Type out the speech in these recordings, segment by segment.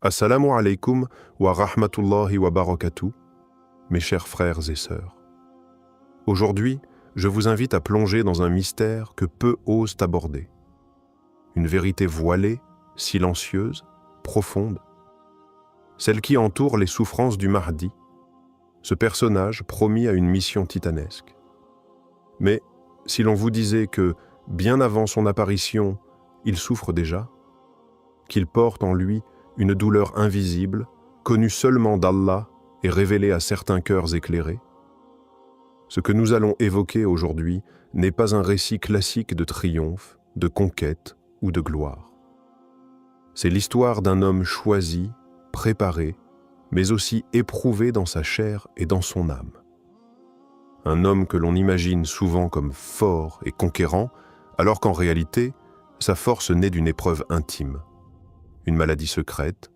Assalamu alaikum wa rahmatullahi wa barakatuh, mes chers frères et sœurs. Aujourd'hui, je vous invite à plonger dans un mystère que peu osent aborder. Une vérité voilée, silencieuse, profonde. Celle qui entoure les souffrances du Mahdi, ce personnage promis à une mission titanesque. Mais si l'on vous disait que, bien avant son apparition, il souffre déjà, qu'il porte en lui une douleur invisible, connue seulement d'Allah et révélée à certains cœurs éclairés. Ce que nous allons évoquer aujourd'hui n'est pas un récit classique de triomphe, de conquête ou de gloire. C'est l'histoire d'un homme choisi, préparé, mais aussi éprouvé dans sa chair et dans son âme. Un homme que l'on imagine souvent comme fort et conquérant, alors qu'en réalité, sa force naît d'une épreuve intime. Une maladie secrète,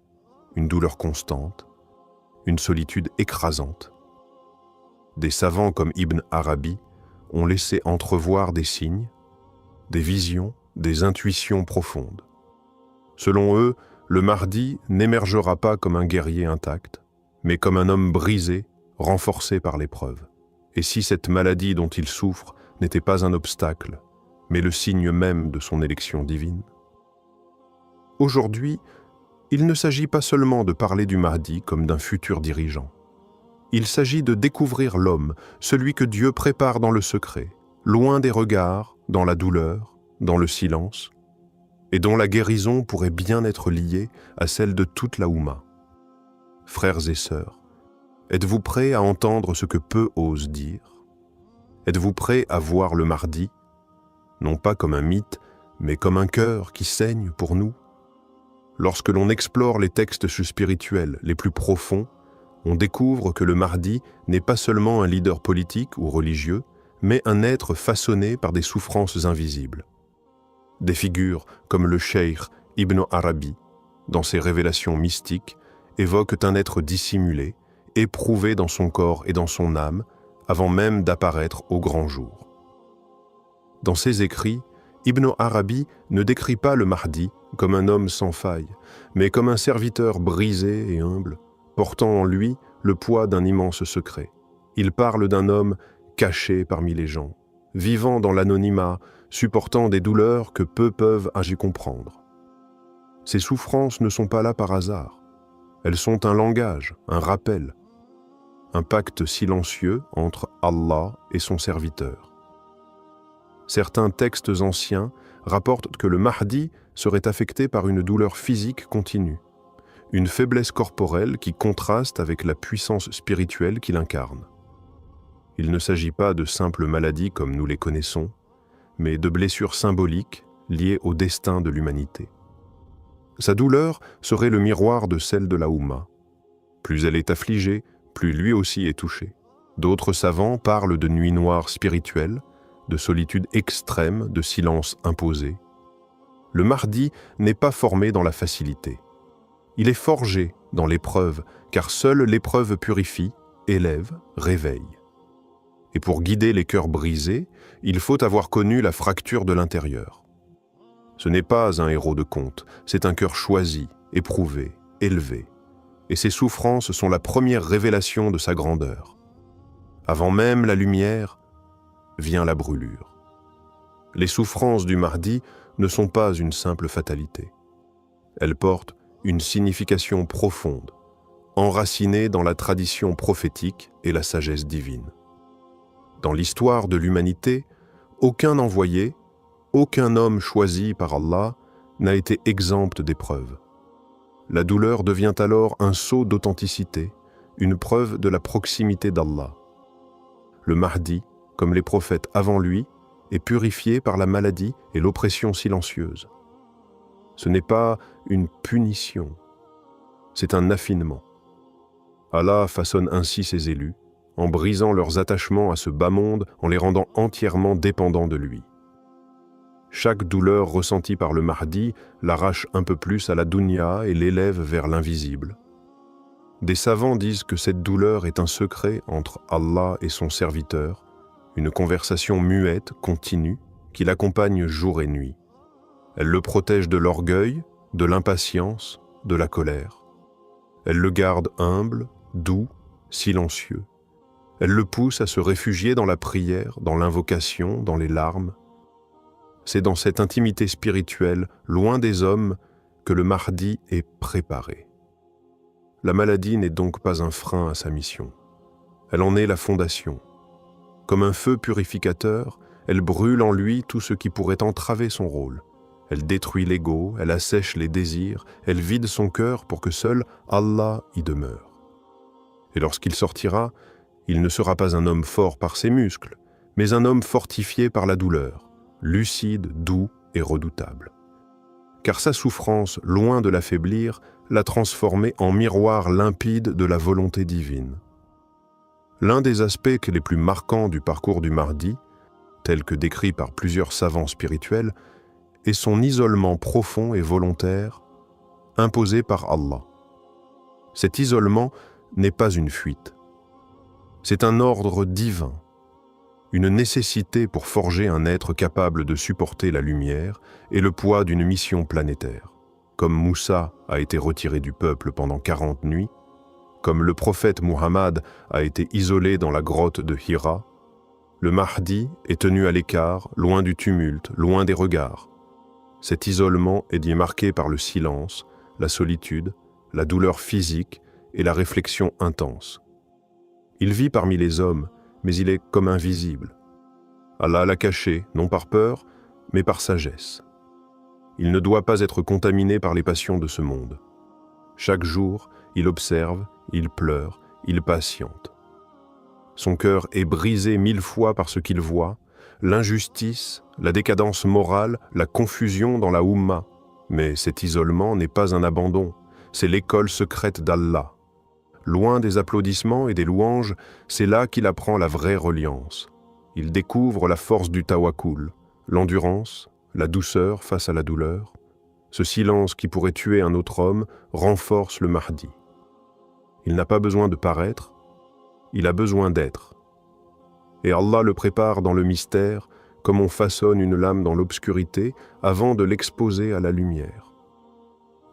une douleur constante, une solitude écrasante. Des savants comme Ibn Arabi ont laissé entrevoir des signes, des visions, des intuitions profondes. Selon eux, le Mahdi n'émergera pas comme un guerrier intact, mais comme un homme brisé, renforcé par l'épreuve. Et si cette maladie dont il souffre n'était pas un obstacle, mais le signe même de son élection divine? Aujourd'hui, il ne s'agit pas seulement de parler du Mahdi comme d'un futur dirigeant. Il s'agit de découvrir l'homme, celui que Dieu prépare dans le secret, loin des regards, dans la douleur, dans le silence, et dont la guérison pourrait bien être liée à celle de toute la Oumma. Frères et sœurs, êtes-vous prêts à entendre ce que peu osent dire? Êtes-vous prêts à voir le Mahdi, non pas comme un mythe, mais comme un cœur qui saigne pour nous? Lorsque l'on explore les textes spirituels les plus profonds, on découvre que le Mahdi n'est pas seulement un leader politique ou religieux, mais un être façonné par des souffrances invisibles. Des figures comme le cheikh Ibn Arabi, dans ses révélations mystiques, évoquent un être dissimulé, éprouvé dans son corps et dans son âme, avant même d'apparaître au grand jour. Dans ses écrits, Ibn Arabi ne décrit pas le Mahdi comme un homme sans faille, mais comme un serviteur brisé et humble, portant en lui le poids d'un immense secret. Il parle d'un homme caché parmi les gens, vivant dans l'anonymat, supportant des douleurs que peu peuvent agir comprendre. Ces souffrances ne sont pas là par hasard. Elles sont un langage, un rappel, un pacte silencieux entre Allah et son serviteur. Certains textes anciens rapportent que le Mahdi serait affecté par une douleur physique continue, une faiblesse corporelle qui contraste avec la puissance spirituelle qu'il incarne. Il ne s'agit pas de simples maladies comme nous les connaissons, mais de blessures symboliques liées au destin de l'humanité. Sa douleur serait le miroir de celle de la Oumma. Plus elle est affligée, plus lui aussi est touché. D'autres savants parlent de nuit noire spirituelle, de solitude extrême, de silence imposé. Le Mahdi n'est pas formé dans la facilité. Il est forgé dans l'épreuve, car seule l'épreuve purifie, élève, réveille. Et pour guider les cœurs brisés, il faut avoir connu la fracture de l'intérieur. Ce n'est pas un héros de conte, c'est un cœur choisi, éprouvé, élevé. Et ses souffrances sont la première révélation de sa grandeur. Avant même la lumière, vient la brûlure. Les souffrances du Mahdi ne sont pas une simple fatalité. Elles portent une signification profonde, enracinée dans la tradition prophétique et la sagesse divine. Dans l'histoire de l'humanité, aucun envoyé, aucun homme choisi par Allah n'a été exempt d'épreuves. La douleur devient alors un sceau d'authenticité, une preuve de la proximité d'Allah. Le Mahdi, comme les prophètes avant lui, est purifié par la maladie et l'oppression silencieuse. Ce n'est pas une punition, c'est un affinement. Allah façonne ainsi ses élus, en brisant leurs attachements à ce bas monde, en les rendant entièrement dépendants de lui. Chaque douleur ressentie par le Mahdi l'arrache un peu plus à la dunya et l'élève vers l'invisible. Des savants disent que cette douleur est un secret entre Allah et son serviteur, une conversation muette, continue, qui l'accompagne jour et nuit. Elle le protège de l'orgueil, de l'impatience, de la colère. Elle le garde humble, doux, silencieux. Elle le pousse à se réfugier dans la prière, dans l'invocation, dans les larmes. C'est dans cette intimité spirituelle, loin des hommes, que le Mahdi est préparé. La maladie n'est donc pas un frein à sa mission. Elle en est la fondation. Comme un feu purificateur, elle brûle en lui tout ce qui pourrait entraver son rôle. Elle détruit l'ego, elle assèche les désirs, elle vide son cœur pour que seul Allah y demeure. Et lorsqu'il sortira, il ne sera pas un homme fort par ses muscles, mais un homme fortifié par la douleur, lucide, doux et redoutable. Car sa souffrance, loin de l'affaiblir, l'a transformé en miroir limpide de la volonté divine. L'un des aspects les plus marquants du parcours du Mahdi, tel que décrit par plusieurs savants spirituels, est son isolement profond et volontaire, imposé par Allah. Cet isolement n'est pas une fuite. C'est un ordre divin, une nécessité pour forger un être capable de supporter la lumière et le poids d'une mission planétaire. Comme Moussa a été retiré du peuple pendant 40 nuits, comme le prophète Muhammad a été isolé dans la grotte de Hira, le Mahdi est tenu à l'écart, loin du tumulte, loin des regards. Cet isolement est dit marqué par le silence, la solitude, la douleur physique et la réflexion intense. Il vit parmi les hommes, mais il est comme invisible. Allah l'a caché, non par peur, mais par sagesse. Il ne doit pas être contaminé par les passions de ce monde. Chaque jour, il observe, il pleure, il patiente. Son cœur est brisé 1000 fois par ce qu'il voit, l'injustice, la décadence morale, la confusion dans la Oumma. Mais cet isolement n'est pas un abandon, c'est l'école secrète d'Allah. Loin des applaudissements et des louanges, c'est là qu'il apprend la vraie reliance. Il découvre la force du tawakkul, l'endurance, la douceur face à la douleur. Ce silence qui pourrait tuer un autre homme renforce le Mahdi. Il n'a pas besoin de paraître, il a besoin d'être. Et Allah le prépare dans le mystère, comme on façonne une lame dans l'obscurité avant de l'exposer à la lumière.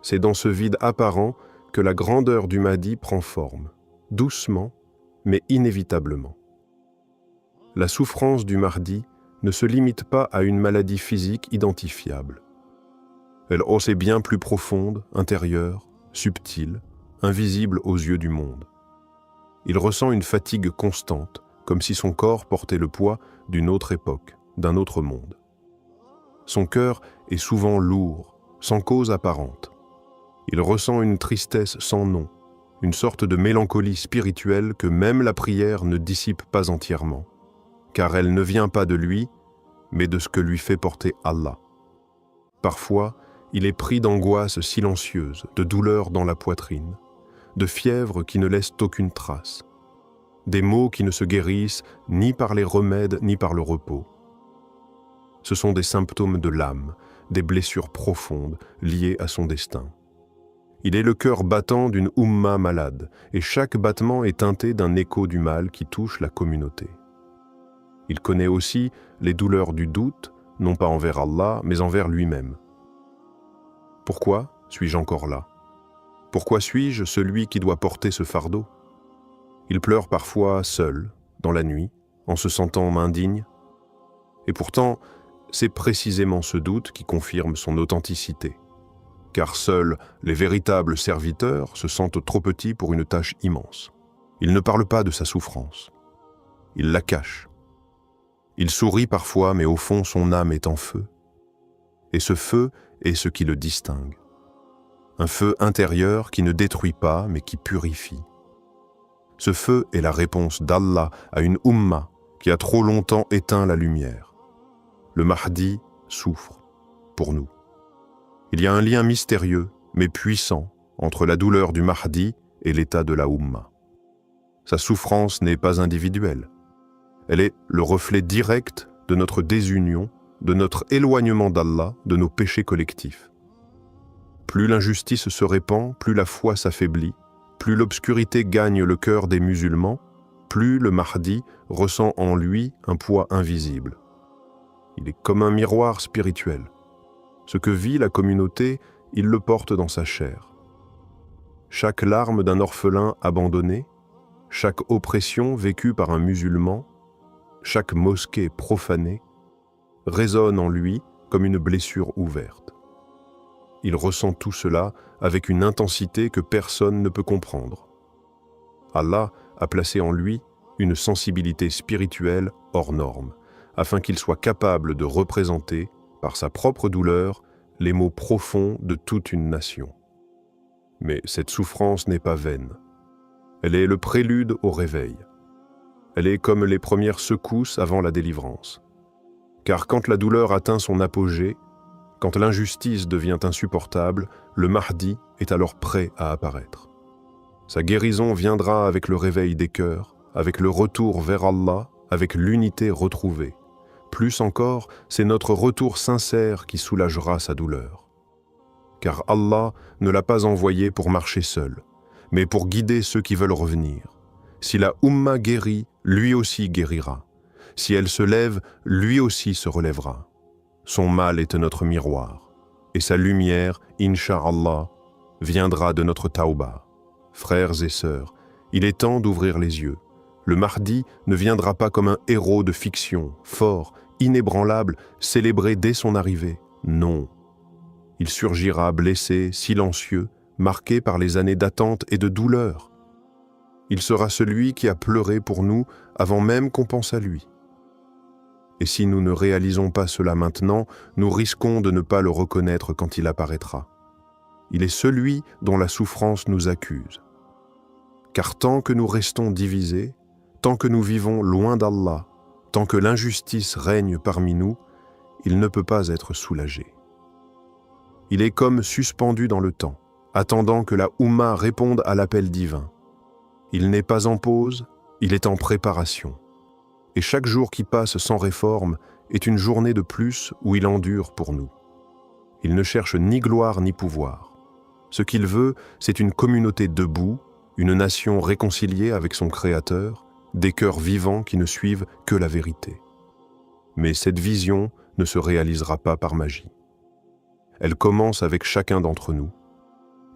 C'est dans ce vide apparent que la grandeur du Mahdi prend forme, doucement, mais inévitablement. La souffrance du Mahdi ne se limite pas à une maladie physique identifiable. Elle est bien plus profonde, intérieure, subtile, invisible aux yeux du monde. Il ressent une fatigue constante, comme si son corps portait le poids d'une autre époque, d'un autre monde. Son cœur est souvent lourd, sans cause apparente. Il ressent une tristesse sans nom, une sorte de mélancolie spirituelle que même la prière ne dissipe pas entièrement, car elle ne vient pas de lui, mais de ce que lui fait porter Allah. Parfois, il est pris d'angoisse silencieuse, de douleur dans la poitrine, de fièvre qui ne laisse aucune trace, des maux qui ne se guérissent ni par les remèdes ni par le repos. Ce sont des symptômes de l'âme, des blessures profondes liées à son destin. Il est le cœur battant d'une Oumma malade, et chaque battement est teinté d'un écho du mal qui touche la communauté. Il connaît aussi les douleurs du doute, non pas envers Allah, mais envers lui-même. Pourquoi suis-je encore là? Pourquoi suis-je celui qui doit porter ce fardeau? Il pleure parfois seul, dans la nuit, en se sentant indigne. Et pourtant, c'est précisément ce doute qui confirme son authenticité. Car seuls les véritables serviteurs se sentent trop petits pour une tâche immense. Il ne parle pas de sa souffrance. Il la cache. Il sourit parfois, mais au fond, son âme est en feu. Et ce feu est ce qui le distingue. Un feu intérieur qui ne détruit pas, mais qui purifie. Ce feu est la réponse d'Allah à une Oumma qui a trop longtemps éteint la lumière. Le Mahdi souffre, pour nous. Il y a un lien mystérieux, mais puissant, entre la douleur du Mahdi et l'état de la Oumma. Sa souffrance n'est pas individuelle. Elle est le reflet direct de notre désunion, de notre éloignement d'Allah, de nos péchés collectifs. Plus l'injustice se répand, plus la foi s'affaiblit, plus l'obscurité gagne le cœur des musulmans, plus le Mahdi ressent en lui un poids invisible. Il est comme un miroir spirituel. Ce que vit la communauté, il le porte dans sa chair. chaque larme d'un orphelin abandonné, chaque oppression vécue par un musulman, chaque mosquée profanée, résonne en lui comme une blessure ouverte. Il ressent tout cela avec une intensité que personne ne peut comprendre. Allah a placé en lui une sensibilité spirituelle hors norme, afin qu'il soit capable de représenter, par sa propre douleur, les maux profonds de toute une nation. Mais cette souffrance n'est pas vaine. Elle est le prélude au réveil. Elle est comme les premières secousses avant la délivrance. Car quand la douleur atteint son apogée, quand l'injustice devient insupportable, le Mahdi est alors prêt à apparaître. Sa guérison viendra avec le réveil des cœurs, avec le retour vers Allah, avec l'unité retrouvée. Plus encore, c'est notre retour sincère qui soulagera sa douleur. Car Allah ne l'a pas envoyé pour marcher seul, mais pour guider ceux qui veulent revenir. Si la Ummah guérit, lui aussi guérira. Si elle se lève, lui aussi se relèvera. Son mal est notre miroir, et sa lumière, Inch'Allah, viendra de notre Tauba. Frères et sœurs, il est temps d'ouvrir les yeux. Le Mahdi ne viendra pas comme un héros de fiction, fort, inébranlable, célébré dès son arrivée. Non. Il surgira blessé, silencieux, marqué par les années d'attente et de douleur. Il sera celui qui a pleuré pour nous avant même qu'on pense à lui. Et si nous ne réalisons pas cela maintenant, nous risquons de ne pas le reconnaître quand il apparaîtra. Il est celui dont la souffrance nous accuse. Car tant que nous restons divisés, tant que nous vivons loin d'Allah, tant que l'injustice règne parmi nous, il ne peut pas être soulagé. Il est comme suspendu dans le temps, attendant que la Oumma réponde à l'appel divin. Il n'est pas en pause, il est en préparation. Et chaque jour qui passe sans réforme est une journée de plus où il endure pour nous. Il ne cherche ni gloire ni pouvoir. Ce qu'il veut, c'est une communauté debout, une nation réconciliée avec son Créateur, des cœurs vivants qui ne suivent que la vérité. Mais cette vision ne se réalisera pas par magie. Elle commence avec chacun d'entre nous,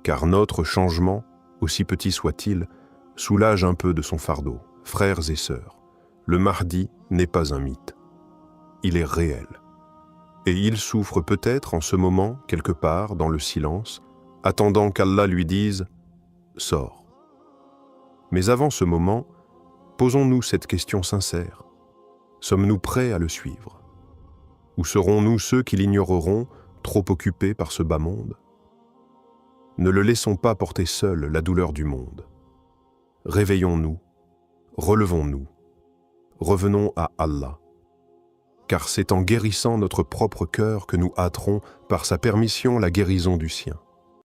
car notre changement, aussi petit soit-il, soulage un peu de son fardeau. Frères et sœurs, le Mahdi n'est pas un mythe. Il est réel. Et il souffre peut-être en ce moment, quelque part, dans le silence, attendant qu'Allah lui dise « Sors ». Mais avant ce moment, posons-nous cette question sincère. Sommes-nous prêts à le suivre? Ou serons-nous ceux qui l'ignoreront, trop occupés par ce bas monde? Ne le laissons pas porter seul la douleur du monde. Réveillons-nous, relevons-nous, revenons à Allah. Car c'est en guérissant notre propre cœur que nous hâterons par sa permission la guérison du sien.